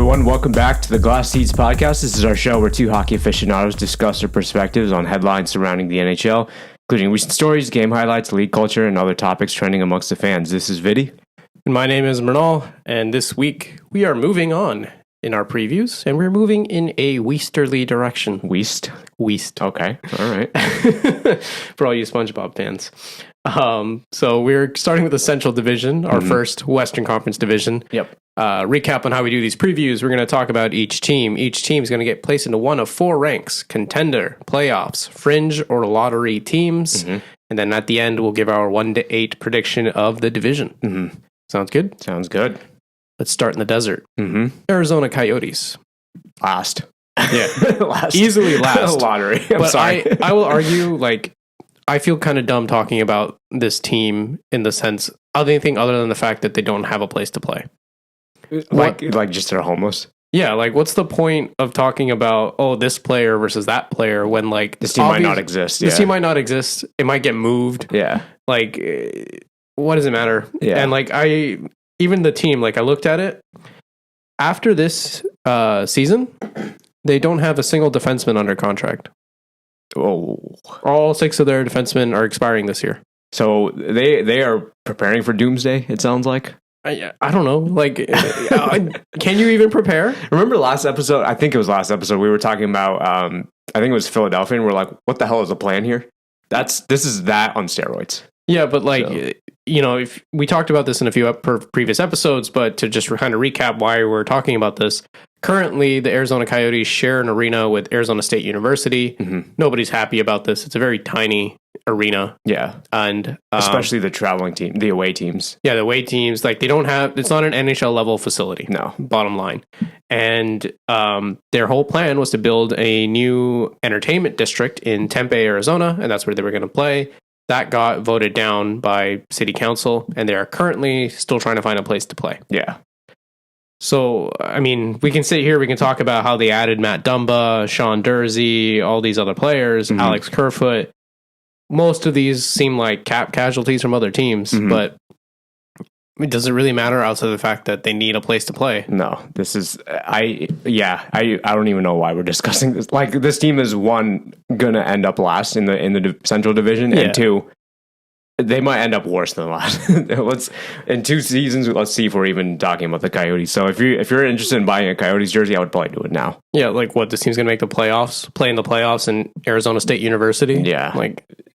everyone. Welcome back to the Glass Seeds podcast. This is our show where two hockey aficionados discuss their perspectives on headlines surrounding the NHL, including recent stories, game highlights, league culture, and other topics trending amongst the fans. This is Viddy. And my name is Mrinal, and this week we are moving on in our previews, and we're moving in a weasterly direction. Weast? Okay. All right. For all you SpongeBob fans. So we're starting with the Central Division, our first Western Conference division. Yep. Recap on how we do these previews. We're going to talk about each team. Each team is going to get placed into one of four ranks: contender, playoffs, fringe, or lottery teams. And then at the end, we'll give our 1 to 8 prediction of the division. Sounds good? Sounds good. Let's start in the desert. Arizona Coyotes. Last. Yeah. Last. Easily last. Lottery. But sorry. I will argue, I feel kind of dumb talking about this team in the sense of anything other than the fact that they don't have a place to play. Like just they're homeless? Yeah, what's the point of talking about, this player versus that player when, this team might not exist. This team might not exist. It might get moved. Yeah. What does it matter? Yeah. And, even the team, I looked at it. After this season, they don't have a single defenseman under contract. Oh. All 6 of their defensemen are expiring this year. So they are preparing for doomsday, it sounds like. I don't know. Can you even prepare? Remember last episode? I think it was last episode. We were talking about, I think it was Philadelphia, and we're like, what the hell is the plan here? This is that on steroids. Yeah, but if we talked about this in a few previous episodes, but to just kind of recap why we're talking about this, currently the Arizona Coyotes share an arena with Arizona State University. Nobody's happy about this. It's a very tiny arena. Yeah. And especially the traveling team, the away teams. Yeah, the away teams, they don't have, it's not an NHL level facility. No. Bottom line. And their whole plan was to build a new entertainment district in Tempe, Arizona, and that's where they were going to play. That got voted down by city council, and they are currently still trying to find a place to play. Yeah. So, we can sit here, we can talk about how they added Matt Dumba, Sean Dursey, all these other players, Alex Kerfoot. Most of these seem like cap casualties from other teams, but it doesn't really matter outside of the fact that they need a place to play. No, this is, I don't even know why we're discussing this. This team is, one, gonna end up last in the Central Division, and two, they might end up worse than last. In 2 seasons, let's see if we're even talking about the Coyotes. So if you're interested in buying a Coyotes jersey, I would probably do it now. Yeah, this team's gonna make the playoffs, play in the playoffs in Arizona State University. Yeah,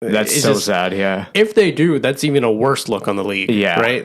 that's so sad. Yeah, if they do, that's even a worse look on the league. Yeah, right.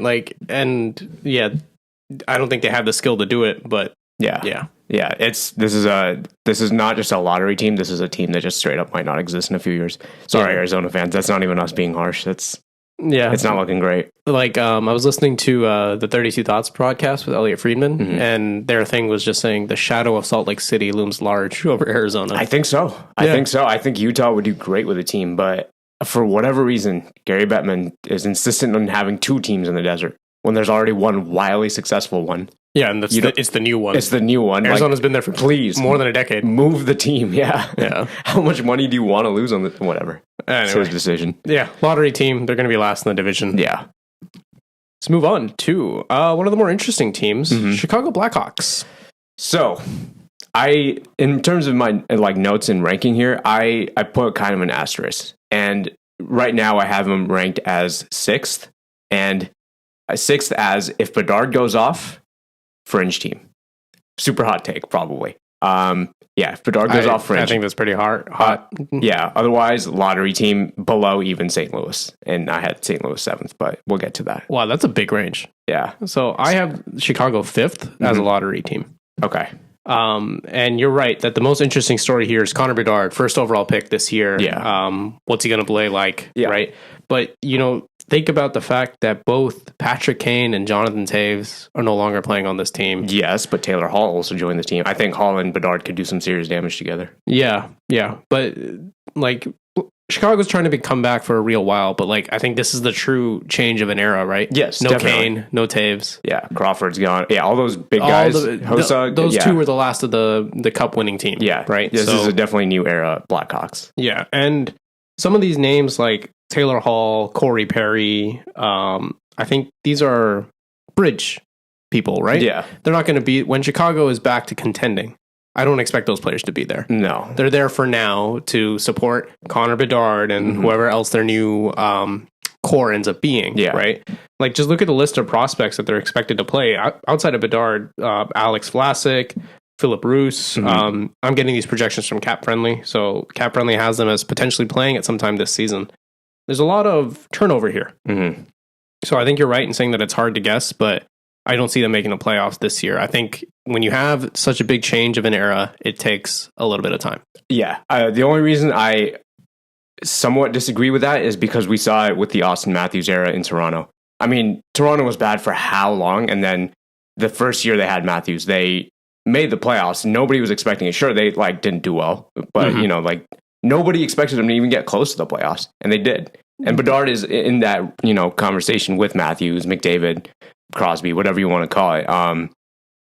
I don't think they have the skill to do it, but yeah. This is not just a lottery team. This is a team that just straight up might not exist in a few years. Sorry, Arizona fans. That's not even us being harsh. It's not looking great. I was listening to the 32 Thoughts podcast with Elliot Friedman, and their thing was just saying the shadow of Salt Lake City looms large over Arizona. I think so. I think Utah would do great with a team, but for whatever reason, Gary Bettman is insistent on having 2 teams in the desert when there's already one wildly successful one. Yeah, and it's the new one. It's the new one. Arizona's been there for more than a decade. Move the team, yeah. Yeah. How much money do you want to lose on whatever? Anyway. It's his decision. Yeah, lottery team. They're going to be last in the division. Yeah. Let's move on to one of the more interesting teams, Chicago Blackhawks. So, in terms of my notes and ranking here, I put kind of an asterisk. And right now I have them ranked as 6th. And 6th as if Bedard goes off, fringe team. Super hot take, probably. If Bedard goes off, fringe. I think that's pretty hot. Otherwise, lottery team below even St. Louis. And I had St. Louis 7th, but we'll get to that. Wow, that's a big range. Yeah. So I have Chicago 5th as a lottery team. Okay. And you're right that the most interesting story here is Connor Bedard, first overall pick this year. Yeah. What's he going to play like? Yeah. Right. But, think about the fact that both Patrick Kane and Jonathan Toews are no longer playing on this team. Yes, but Taylor Hall also joined the team. I think Hall and Bedard could do some serious damage together. Yeah. But, Chicago's trying to come back for a real while, but I think this is the true change of an era, right? Yes, no definitely. Kane, no Toews. Yeah, Crawford's gone. Yeah, all those big guys. Those 2 were the last of the cup winning team. Yeah, right. This is a definitely new era Blackhawks. Yeah, and some of these names like Taylor Hall, Corey Perry, I think these are bridge people, right? Yeah. They're not going to be, when Chicago is back to contending, I don't expect those players to be there. No. They're there for now to support Connor Bedard and whoever else their new core ends up being, right? Like, just look at the list of prospects that they're expected to play. Outside of Bedard, Alex Vlasic, Philip Roos. I'm getting these projections from Cap Friendly. So Cap Friendly has them as potentially playing at some time this season. There's a lot of turnover here. So I think you're right in saying that it's hard to guess, but I don't see them making the playoffs this year. I think when you have such a big change of an era, it takes a little bit of time. Yeah. The only reason I somewhat disagree with that is because we saw it with the Austin Matthews era in Toronto. I mean, Toronto was bad for how long? And then the first year they had Matthews, they made the playoffs. Nobody was expecting it. Sure, they didn't do well, but nobody expected them to even get close to the playoffs, and they did. And Bedard is in that conversation with Matthews, McDavid, Crosby, whatever you want to call it.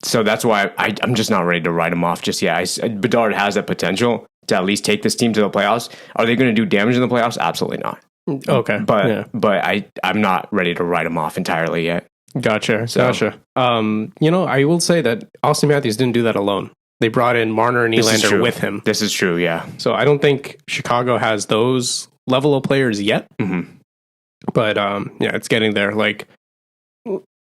So that's why I'm just not ready to write him off just yet. Bedard has that potential to at least take this team to the playoffs. Are they going to do damage in the playoffs? Absolutely not. Okay, but I'm not ready to write him off entirely yet. Gotcha. I will say that Austin Matthews didn't do that alone. They brought in Marner and Nylander with him. This is true, yeah. So I don't think Chicago has those level of players yet. But it's getting there. Like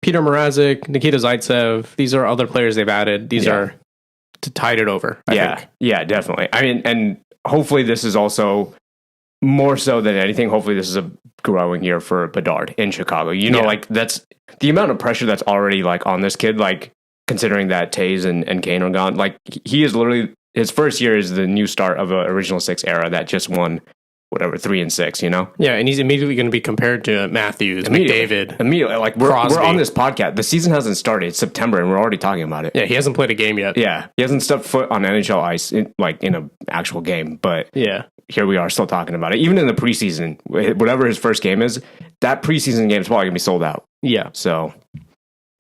Peter Mrazek, Nikita Zaitsev, these are other players they've added. These are to tide it over, I think. Yeah, definitely. I mean, and hopefully this is also more so than anything, hopefully this is a growing year for Bedard in Chicago. That's the amount of pressure that's already on this kid, considering that Taves and Kane are gone. He is literally, his first year is the new start of an original six era that just won 3 and 6, Yeah, and he's immediately going to be compared to Matthews, McDavid. Immediately. We're on this podcast. The season hasn't started. It's September and we're already talking about it. Yeah, he hasn't played a game yet. Yeah. He hasn't stepped foot on NHL ice in an actual game, but here we are still talking about it. Even in the preseason, whatever his first game is, that preseason game is probably going to be sold out. Yeah. So,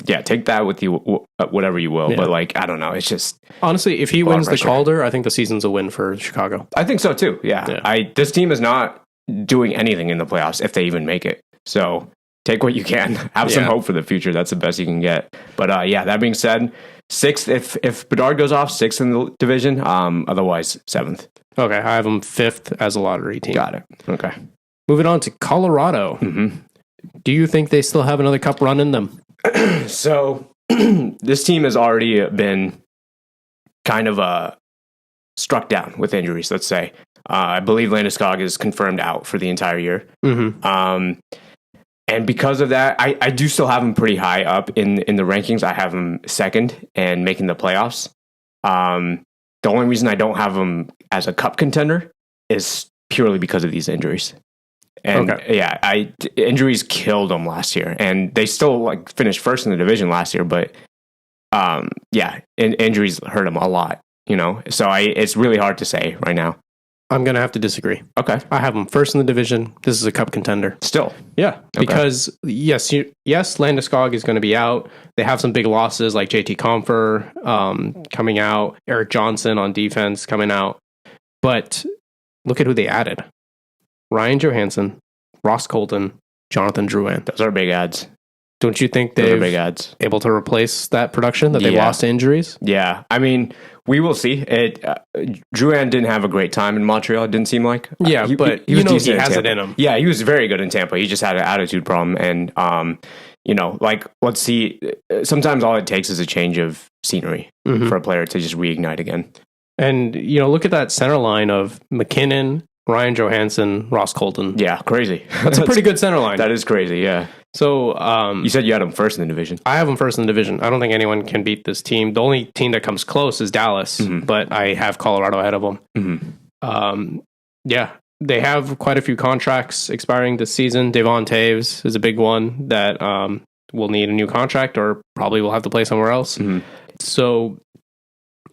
yeah, take that with you, whatever you will. But I don't know. It's just, honestly, if he wins the Calder, I think the season's a win for Chicago. I think so too. Yeah. This team is not doing anything in the playoffs if they even make it. So take what you can. Have some hope for the future. That's the best you can get. But that being said, 6th if Bedard goes off, 6th in the division. Otherwise 7th. Okay, I have them 5th as a lottery team. Got it. Okay. Moving on to Colorado. Do you think they still have another cup run in them? So this team has already been kind of struck down with injuries, let's say. I believe Landeskog is confirmed out for the entire year. And because of that, I do still have him pretty high up in the rankings. I have him 2nd and making the playoffs. The only reason I don't have him as a cup contender is purely because of these injuries. And injuries killed them last year, and they still finished 1st in the division last year. But injuries hurt them a lot, So it's really hard to say right now. I'm gonna have to disagree. Okay, I have them 1st in the division. This is a cup contender still. Yeah, because yes, Landeskog is going to be out. They have some big losses like JT Compher coming out, Eric Johnson on defense coming out. But look at who they added. Ryan Johansson, Ross Colton, Jonathan Drouin. Those are big ads. Don't you think they're big ads? Able to replace that production that they lost to injuries? Yeah. I mean, we will see. Drouin didn't have a great time in Montreal, it didn't seem like. Yeah, but he has it in him. Yeah, he was very good in Tampa. He just had an attitude problem. And, let's see. Sometimes all it takes is a change of scenery for a player to just reignite again. And, look at that center line of McKinnon, Ryan Johansson, Ross Colton. Yeah, crazy. That's a pretty good center line. That is crazy, yeah. So you said you had them 1st in the division. I have them 1st in the division. I don't think anyone can beat this team. The only team that comes close is Dallas, but I have Colorado ahead of them. They have quite a few contracts expiring this season. Devon Taves is a big one that will need a new contract or probably will have to play somewhere else. So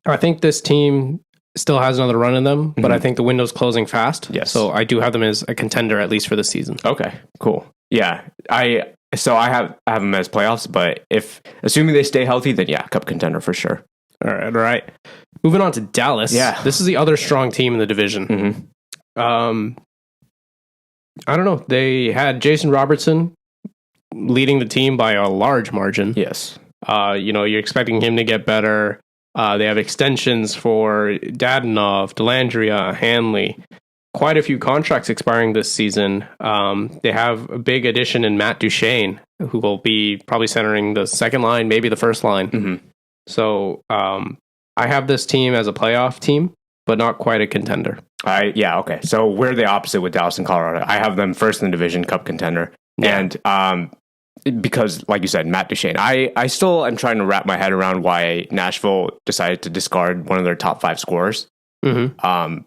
I think this team still has another run in them, but I think the window's closing fast. Yes. So I do have them as a contender, at least for the season. Okay, cool. Yeah. I have them as playoffs, but assuming they stay healthy, then cup contender for sure. All right. Moving on to Dallas. Yeah. This is the other strong team in the division. I don't know. They had Jason Robertson leading the team by a large margin. Yes. You're expecting him to get better. They have extensions for Dadonov, Dellandrea, Hanley. Quite a few contracts expiring this season. They have a big addition in Matt Duchene, who will be probably centering the second line, maybe the first line. Mm-hmm. So I have this team as a playoff team, but not quite a contender. Okay. So we're the opposite with Dallas and Colorado. I have them first in the division, cup contender. Yeah. And because, like you said, Matt Duchene, I still am trying to wrap my head around why Nashville decided to discard one of their top 5 scorers. Mm-hmm.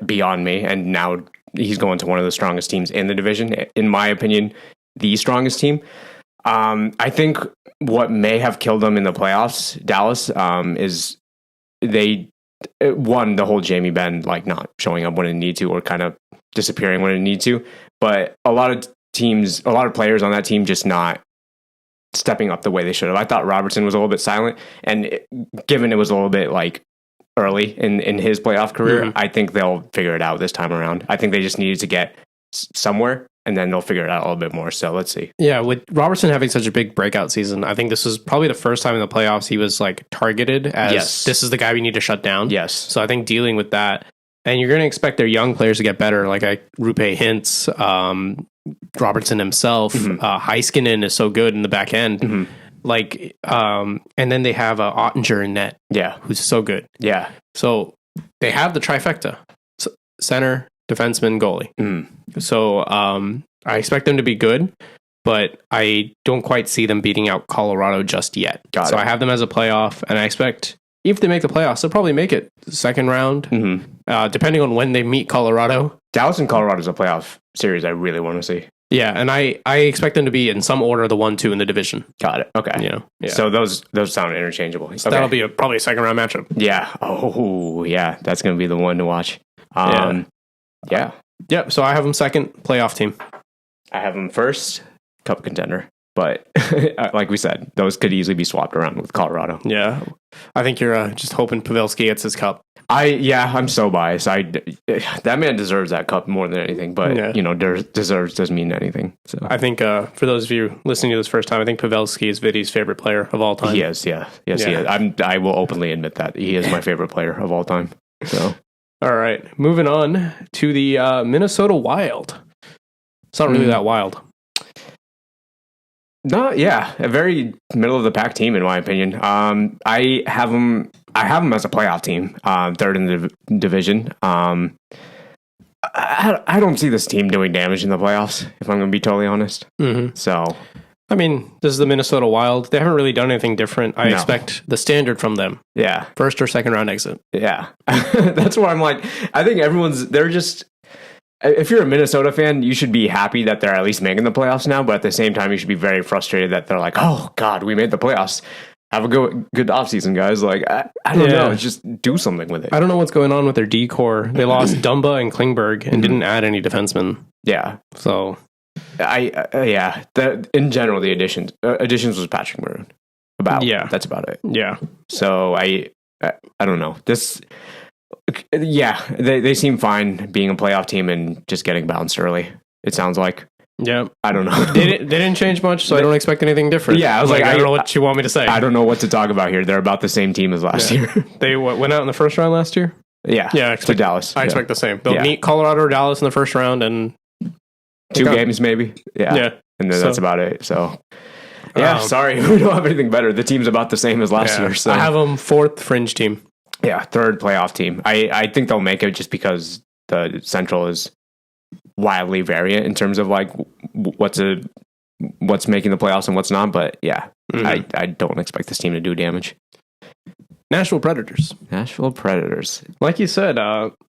Beyond me, and now he's going to one of the strongest teams in the division. In my opinion, the strongest team. I think what may have killed them in the playoffs, Dallas, is they won the whole Jamie Benn not showing up when it needed to, or kind of disappearing when it needed to. But a lot of players on that team just not stepping up the way they should have. I thought Robertson was a little bit silent, and given it was a little bit early in his playoff career, I think they'll figure it out this time around. I think they just needed to get somewhere, and then they'll figure it out a little bit more. So let's see. Yeah, with Robertson having such a big breakout season, I think this is probably the first time in the playoffs he was targeted as this is the guy we need to shut down. Yes. So I think dealing with that, and you're going to expect their young players to get better, like Rupe Hintz, Robertson himself, Heiskanen is so good in the back end. Mm-hmm. And then they have Ottinger in net, who's so good. Yeah. So they have the trifecta: center, defenseman, goalie. So I expect them to be good, but I don't quite see them beating out Colorado just yet. So I have them as a playoff, and I expect if they make the playoffs, they'll probably make it second round, depending on when they meet Colorado. Dallas and Colorado is a playoff series I really want to see. Yeah, and I expect them to be in some order the 1-2 in the division. Got it. Okay. So those sound interchangeable. So that'll be probably a second round matchup. Yeah. Oh, yeah. That's going to be the one to watch. Yeah. Yep. So I have them second, playoff team. I have them first, cup contender. But like we said, those could easily be swapped around with Colorado. Yeah. I think you're just hoping Pavelski gets his cup. I'm so biased. That man deserves that cup more than anything, but deserves doesn't mean anything. So I think for those of you listening to this first time, I think Pavelski is Viddy's favorite player of all time. He is, Yes, he is. I will openly admit that he is my favorite player of all time. So all right, moving on to the Minnesota Wild. It's not really that wild. No, a very middle of the pack team in my opinion. I have them as a playoff team, third in the division. I don't see this team doing damage in the playoffs, if I'm going to be totally honest. Mm-hmm. So, I mean, this is the Minnesota Wild. They haven't really done anything different. I expect the standard from them. Yeah, first or second round exit. Yeah, that's where I'm I think they're just. If you're a Minnesota fan, you should be happy that they're at least making the playoffs now, but at the same time, you should be very frustrated that they're oh, God, we made the playoffs. Have a good offseason, guys. I don't know. Just do something with it. I don't know what's going on with their D-core. They lost Dumba and Klingberg and didn't add any defensemen. Yeah. So, in general, the additions was Patrick Maroon. That's about it. Yeah. So, I don't know. They seem fine being a playoff team and just getting bounced early. It sounds like. Yeah, I don't know. They didn't change much, so I don't expect anything different. Yeah, I was I don't know what you want me to say. I don't know what to talk about here. They're about the same team as last year. They went out in the first round last year. Yeah, to Dallas. I expect the same. They'll meet Colorado or Dallas in the first round and 2 games maybe. Yeah, and then that's about it. So. Yeah, sorry, we don't have anything better. The team's about the same as last year. So I have them fourth fringe team. Yeah, third playoff team. I think they'll make it just because the Central is wildly variant in terms of what's making the playoffs and what's not. But I don't expect this team to do damage. Nashville Predators. Like you said,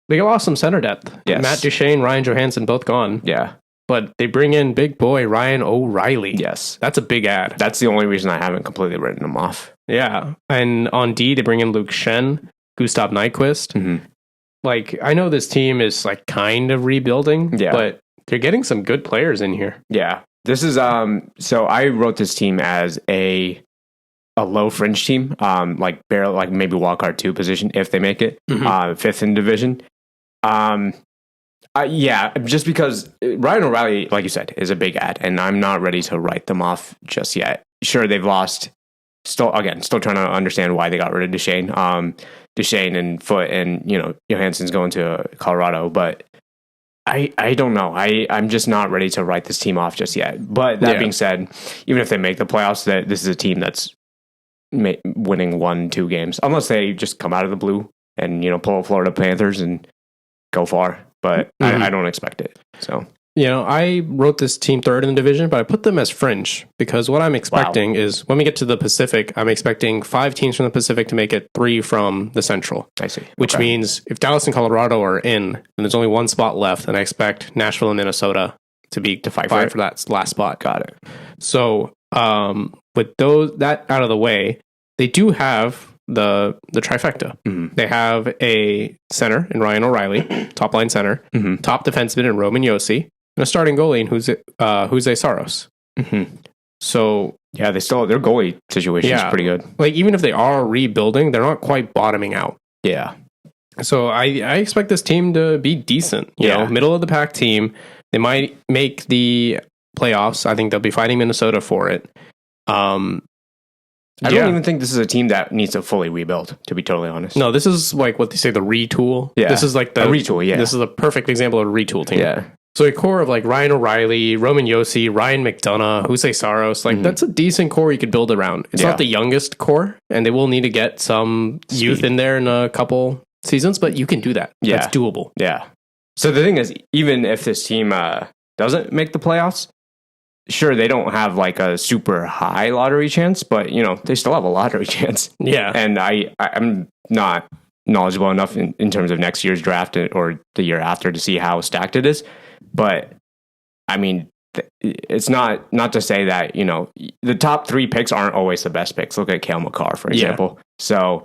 they lost some center depth. Yes. Matt Duchene, Ryan Johansson, both gone. Yeah. But they bring in big boy Ryan O'Reilly. Yes. That's a big ad. That's the only reason I haven't completely written them off. Yeah. And on D, they bring in Luke Shen, Gustav Nyquist. Mm-hmm. I know this team is kind of rebuilding, but they're getting some good players in here. Yeah. This is, so I wrote this team as a low fringe team, barely, maybe wildcard 2 position if they make it, fifth in division. Just because Ryan O'Reilly, like you said, is a big ad, and I'm not ready to write them off just yet. Sure, they've lost still trying to understand why they got rid of Duchesne and Foot, and Johansson's going to Colorado, but I don't know. I'm just not ready to write this team off just yet. But that being said, even if they make the playoffs, that this is a team that's winning 1-2 games, unless they just come out of the blue and pull Florida Panthers and go far. But I don't expect it. So I wrote this team third in the division, but I put them as fringe because what I'm expecting is when we get to the Pacific, I'm expecting 5 teams from the Pacific to make it 3 from the Central. I see. Which means if Dallas and Colorado are in, then there's only 1 spot left, and I expect Nashville and Minnesota to fight for that last spot. Got it. So with that out of the way, they do have the trifecta. Mm-hmm. They have a center in Ryan O'Reilly, top line center, top defenseman in Roman Josi, and a starting goalie in Jose Saros. Mm-hmm. So yeah, their goalie situation is pretty good. Like even if they are rebuilding, they're not quite bottoming out. Yeah. So I expect this team to be decent. You know, middle of the pack team. They might make the playoffs. I think they'll be fighting Minnesota for it. I don't even think this is a team that needs to fully rebuild, to be totally honest. No, this is like what they say, the retool. Yeah. This is like a retool, This is a perfect example of a retool team. Yeah. So a core of like Ryan O'Reilly, Roman Josi, Ryan McDonough, Jose Saros, that's a decent core you could build around. It's not the youngest core, and they will need to get some youth in there in a couple seasons, but you can do that. Yeah. That's doable. Yeah. So the thing is, even if this team doesn't make the playoffs, sure, they don't have like a super high lottery chance, but they still have a lottery chance. Yeah. And I'm not knowledgeable enough in terms of next year's draft or the year after to see how stacked it is. But I mean, it's not to say that, the top 3 picks aren't always the best picks. Look at Cale Makar, for example. So,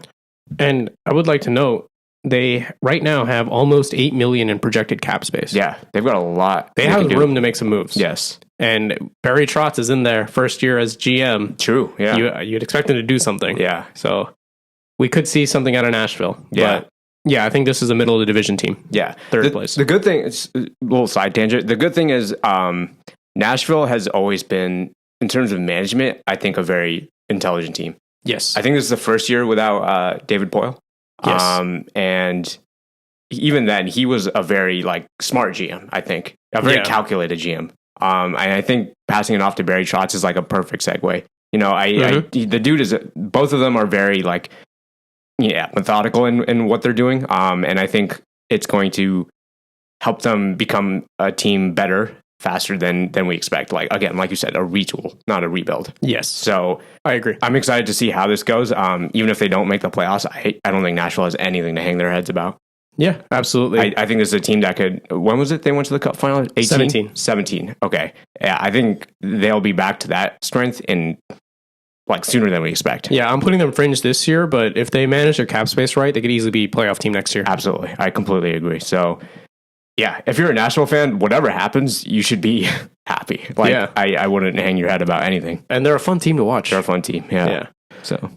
and I would like to note, they right now have almost $8 million in projected cap space. Yeah, they've got a lot. They have room to make some moves. Yes. And Barry Trotz is in there first year as GM. True. Yeah. You'd expect him to do something. Yeah. So we could see something out of Nashville. Yeah. But yeah, I think this is a middle of the division team. Yeah. Third place. The good thing, it's a little side tangent. The good thing is Nashville has always been, in terms of management, I think a very intelligent team. Yes. I think this is the first year without David Poile. Yes. And even then, he was a very smart GM, I think. A very calculated GM. And I think passing it off to Barry Trotz is like a perfect segue. The dude is, both of them are very methodical in what they're doing. And I think it's going to help them become a team better faster than we expect. Like you said, a retool, not a rebuild. Yes. So I agree. I'm excited to see how this goes. Even if they don't make the playoffs, I don't think Nashville has anything to hang their heads about. Yeah, absolutely. I think this is a team that could... When was it they went to the Cup final? 18? 17. Okay. Yeah, I think they'll be back to that strength in sooner than we expect. Yeah, I'm putting them fringe this year, but if they manage their cap space right, they could easily be playoff team next year. Absolutely. I completely agree. So, yeah, if you're a Nashville fan, whatever happens, you should be happy. I wouldn't hang your head about anything. And they're a fun team to watch. They're a fun team, yeah. So,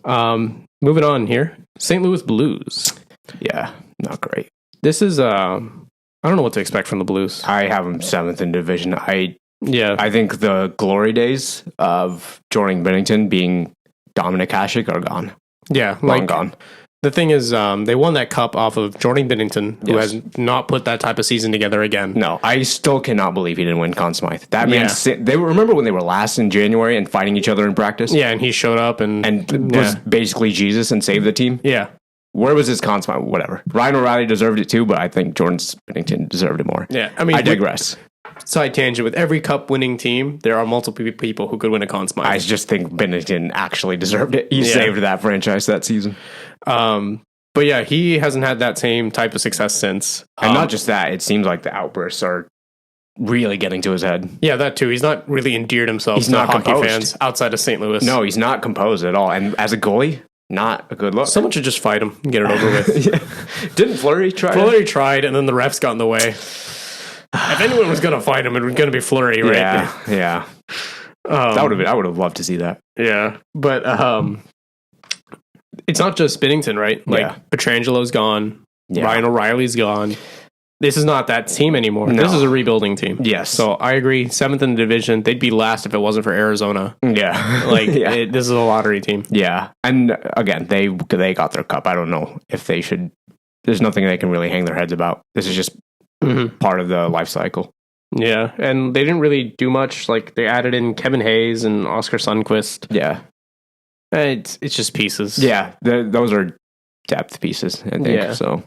moving on here. St. Louis Blues. Yeah, not great. This is, I don't know what to expect from the Blues. I have them 7th in division. I think the glory days of Jordan Bennington being Dominic Hasek are gone. Yeah, long gone. The thing is, they won that cup off of Jordan Bennington, who has not put that type of season together again. No, I still cannot believe he didn't win Conn Smythe. That man, they remember when they were last in January and fighting each other in practice? Yeah, and he showed up and was basically Jesus and saved the team? Yeah. Where was his Conn Smythe? Whatever. Ryan O'Reilly deserved it too, but I think Jordan Bennington deserved it more. Yeah, I mean, I digress. Side tangent, with every cup winning team, there are multiple people who could win a Conn Smythe. I just think Bennington actually deserved it. He saved that franchise that season. But yeah, he hasn't had that same type of success since. And not just that, it seems like the outbursts are really getting to his head. Yeah, that too. He's not really endeared himself to hockey fans outside of St. Louis. No, he's not composed at all. And as a goalie, not a good look. Someone should just fight him and get it over with. Didn't Fleury try? Fleury tried, and then the refs got in the way. If anyone was going to fight him, it was going to be Fleury, right? Yeah. I would have loved to see that. Yeah, but it's not just Binnington, right? Like Petrangelo's gone, Ryan O'Reilly's gone. this is not that team anymore. No. This is a rebuilding team. Yes. So I agree. 7th in the division. They'd be last if it wasn't for Arizona. Yeah. Like this is a lottery team. Yeah. And again, they got their cup. I don't know if they should. There's nothing they can really hang their heads about. This is just part of the life cycle. Yeah. And they didn't really do much. Like they added in Kevin Hayes and Oscar Sundqvist. Yeah. It's just pieces. Yeah. Those are depth pieces, I think. Yeah. So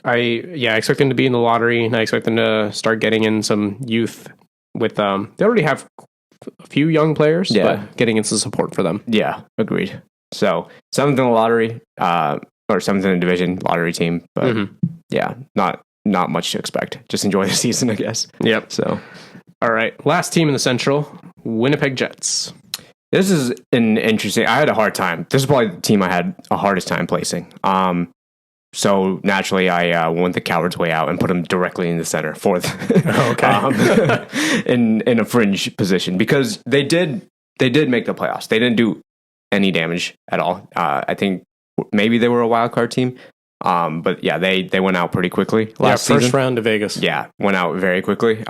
I expect them to be in the lottery, and I expect them to start getting in some youth with they already have a few young players, but getting in some support for them. Yeah, agreed. So 7th in the lottery, or 7th in the division, lottery team, but yeah, not much to expect. Just enjoy the season, I guess. Yep. So all right, last team in the Central, Winnipeg Jets. This is an interesting. I had a hard time. This is probably the team I had a hardest time placing. So naturally, I went the coward's way out and put them directly in the center, 4th. In a fringe position, because they did make the playoffs. They didn't do any damage at all. I think maybe they were a wild card team. But yeah, they went out pretty quickly last season. First round to Vegas. Yeah, went out very quickly.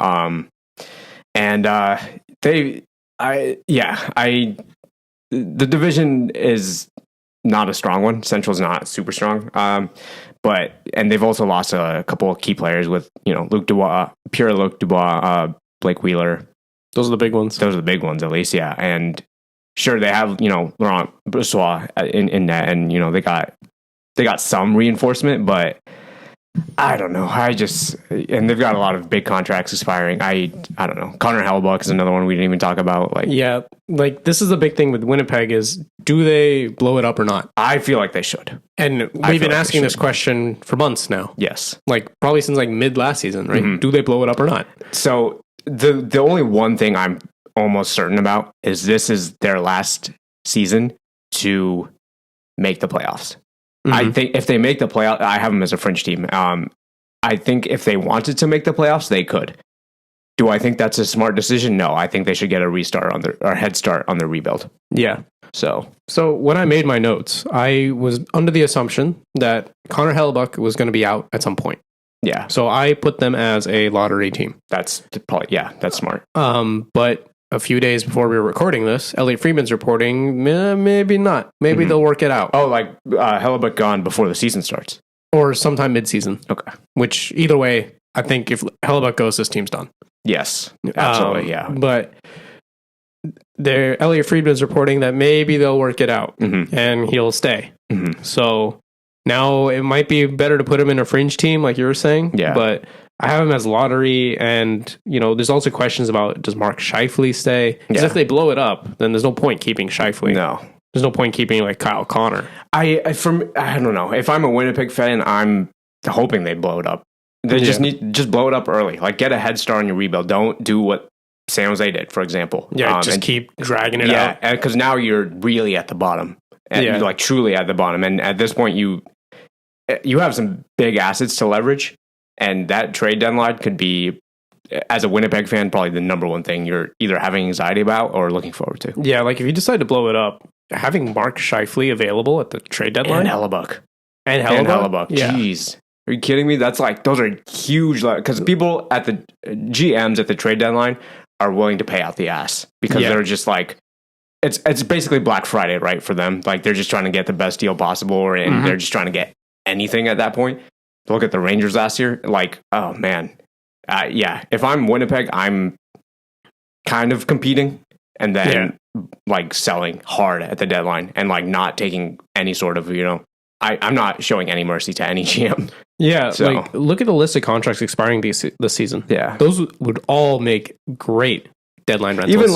The division is not a strong one. Central's not super strong. But they've also lost a couple of key players with, Luke Dubois, Blake Wheeler. Those are the big ones. Those are the big ones, at least, yeah. And sure, they have, Laurent Brossoit in that, and, they got some reinforcement, but I don't know. And they've got a lot of big contracts expiring. I don't know. Connor Hellebuyck is another one we didn't even talk about. This is the big thing with Winnipeg is, do they blow it up or not? I feel like they should. And we've been asking this question for months now. Yes. Probably since mid last season, right? Mm-hmm. Do they blow it up or not? So the only one thing I'm almost certain about is this is their last season to make the playoffs. Mm-hmm. I think if they make the playoffs, I have them as a fringe team. I think if they wanted to make the playoffs, they could. Do I think that's a smart decision? No, I think they should get a head start on their rebuild. Yeah. So when I made my notes, I was under the assumption that Connor Hellebuyck was going to be out at some point. Yeah. So I put them as a lottery team. That's probably, that's smart. But a few days before we were recording this, Elliot Friedman's reporting, maybe not. Maybe they'll work it out. Oh, Hellebuyck gone before the season starts. Or sometime mid-season. Okay. Which, either way, I think if Hellebuyck goes, this team's done. Yes, absolutely, yeah. But Elliot Friedman's reporting that maybe they'll work it out and he'll stay. Mm-hmm. So now it might be better to put him in a fringe team, like you were saying. Yeah. But I have him as lottery, and there's also questions about, does Mark Scheifele stay? Because if they blow it up, then there's no point keeping Scheifele. No. There's no point keeping Kyle Connor. I don't know. If I'm a Winnipeg fan, I'm hoping they blow it up. They just blow it up early. Get a head start on your rebuild. Don't do what San Jose did, for example. Yeah, keep dragging it out. Yeah, because now you're really at the bottom. You're truly at the bottom. And at this point, you have some big assets to leverage. And that trade deadline could be, as a Winnipeg fan, probably the number one thing you're either having anxiety about or looking forward to. Yeah, if you decide to blow it up, having Mark Scheifele available at the trade deadline. And Hellebuyck. Yeah. Jeez. Are you kidding me? That's those are huge, because people at the GMs at the trade deadline are willing to pay out the ass because they're just it's basically Black Friday, right? For them. They're just trying to get the best deal possible, and they're just trying to get anything at that point. Look at the Rangers last year. Oh man. If I'm Winnipeg, I'm kind of competing and then selling hard at the deadline and not taking any sort of, I'm not showing any mercy to any GM. Yeah, so look at the list of contracts expiring this season. Yeah. Those would all make great deadline rentals. Even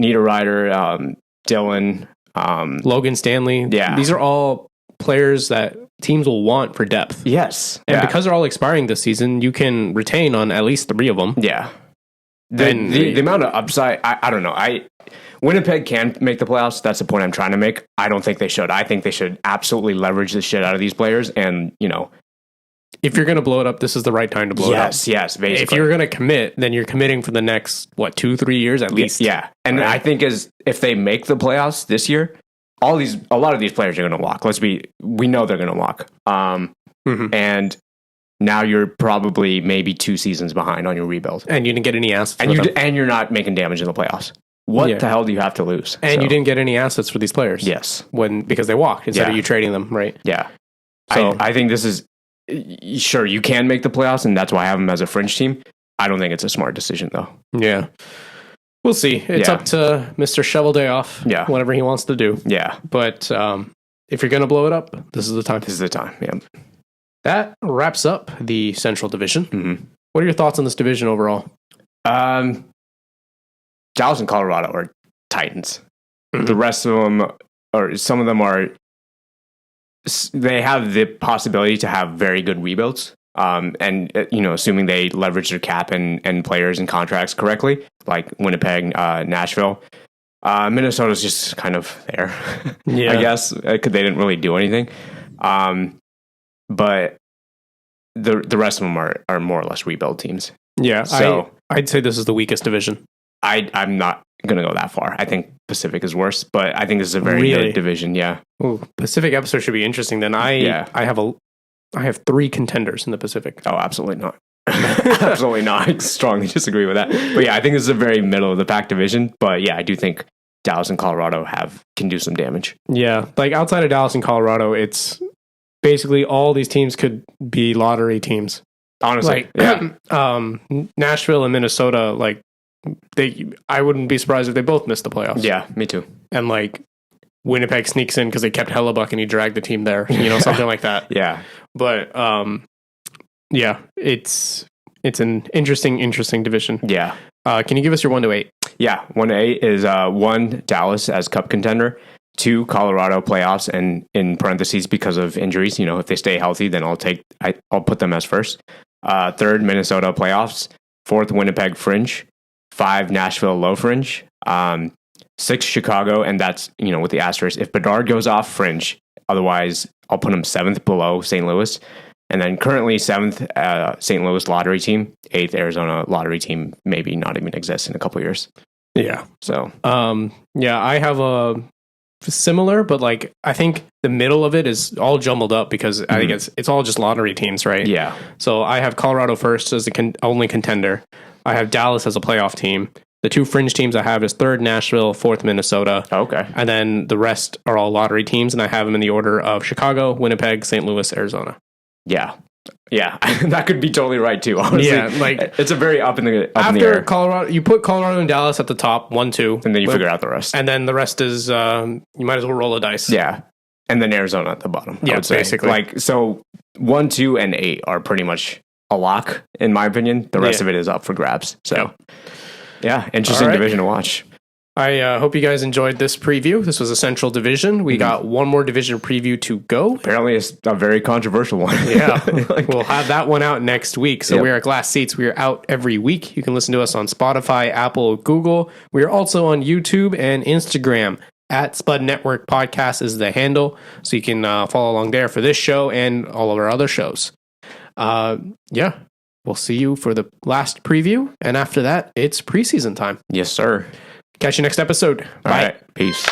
Niederreiter, Dylan, Logan Stanley. Yeah. These are all players that teams will want for depth. Yes. And because they're all expiring this season, you can retain on at least 3 of them. Yeah. The amount of upside, I don't know. Winnipeg can make the playoffs. That's the point I'm trying to make. I don't think they should. I think they should absolutely leverage the shit out of these players. And, if you're going to blow it up, this is the right time to blow it up. Yes, basically. If you're going to commit, then you're committing for the next, 2-3 years at least. Yeah. And I think if they make the playoffs this year, a lot of these players are going to walk. We know they're going to walk. And now you're probably maybe 2 seasons behind on your rebuild. And you didn't get any assets. And you're not making damage in the playoffs. What the hell do you have to lose? And you didn't get any assets for these players. Yes. Because they walked instead of you trading them, right? Yeah. So I think this is, sure, you can make the playoffs, and that's why I have them as a fringe team. I don't think it's a smart decision, though. Yeah. We'll see. It's up to Mr. Shovel Day Off. Yeah. Whatever he wants to do. Yeah. But if you're going to blow it up, this is the time. This is the time, yeah. That wraps up the Central Division. Mm-hmm. What are your thoughts on this division overall? Dallas and Colorado are Titans. Mm-hmm. The rest of them, or some of them are, they have the possibility to have very good rebuilds. And, assuming they leverage their cap and players and contracts correctly, like Winnipeg, Nashville. Minnesota's just kind of there, I guess, because they didn't really do anything. But the rest of them are more or less rebuild teams. Yeah, so I'd say this is the weakest division. I'm not going to go that far. I think Pacific is worse, but I think this is a very good division. Yeah. Ooh, Pacific episode should be interesting. Then I have 3 contenders in the Pacific. Oh, absolutely not. Absolutely not. I strongly disagree with that. But yeah, I think this is a very middle of the pack division. But yeah, I do think Dallas and Colorado can do some damage. Yeah, like outside of Dallas and Colorado, it's basically all these teams could be lottery teams. Honestly, Nashville and Minnesota, like I wouldn't be surprised if they both missed the playoffs. Yeah, me too. And like Winnipeg sneaks in because they kept Hellebuck and he dragged the team there, something like that. Yeah, but it's an interesting division. Yeah. Can you give us your 1 to 8? Yeah, 1 to 8 is 1 Dallas as cup contender, 2 Colorado playoffs, and in parentheses because of injuries. If they stay healthy, then I'll put them as first. 3rd Minnesota playoffs, 4th Winnipeg fringe, 5 Nashville low fringe, 6 Chicago, and that's with the asterisk if Bedard goes off fringe. Otherwise, I'll put him 7th below St. Louis. And then currently 7th St. Louis lottery team, 8th Arizona lottery team, maybe not even exist in a couple years. Yeah. So, I have a similar, but like I think the middle of it is all jumbled up because I think it's all just lottery teams, right? Yeah. So I have Colorado first as the only contender. I have Dallas as a playoff team. The 2 fringe teams I have is 3rd Nashville, 4th Minnesota. Okay. And then the rest are all lottery teams, and I have them in the order of Chicago, Winnipeg, St. Louis, Arizona. Yeah. That could be totally right too. Honestly, like it's a very up in the air. Colorado, you put Colorado and Dallas at the top 1, 2, and then you figure out the rest. And then the rest is you might as well roll a dice. Yeah, and then Arizona at the bottom. Yeah, basically. So 1, 2, and 8 are pretty much a lock in my opinion. The rest of it is up for grabs. So interesting division to watch. I hope you guys enjoyed this preview. This was a Central Division. We got one more division preview to go. Apparently, it's a very controversial one. Yeah. We'll have that one out next week. So we are at Glass Seats. We are out every week. You can listen to us on Spotify, Apple, Google. We are also on YouTube and Instagram. At Spud Network Podcast is the handle. So you can follow along there for this show and all of our other shows. We'll see you for the last preview. And after that, it's preseason time. Yes, sir. Catch you next episode. Bye. All right. Peace.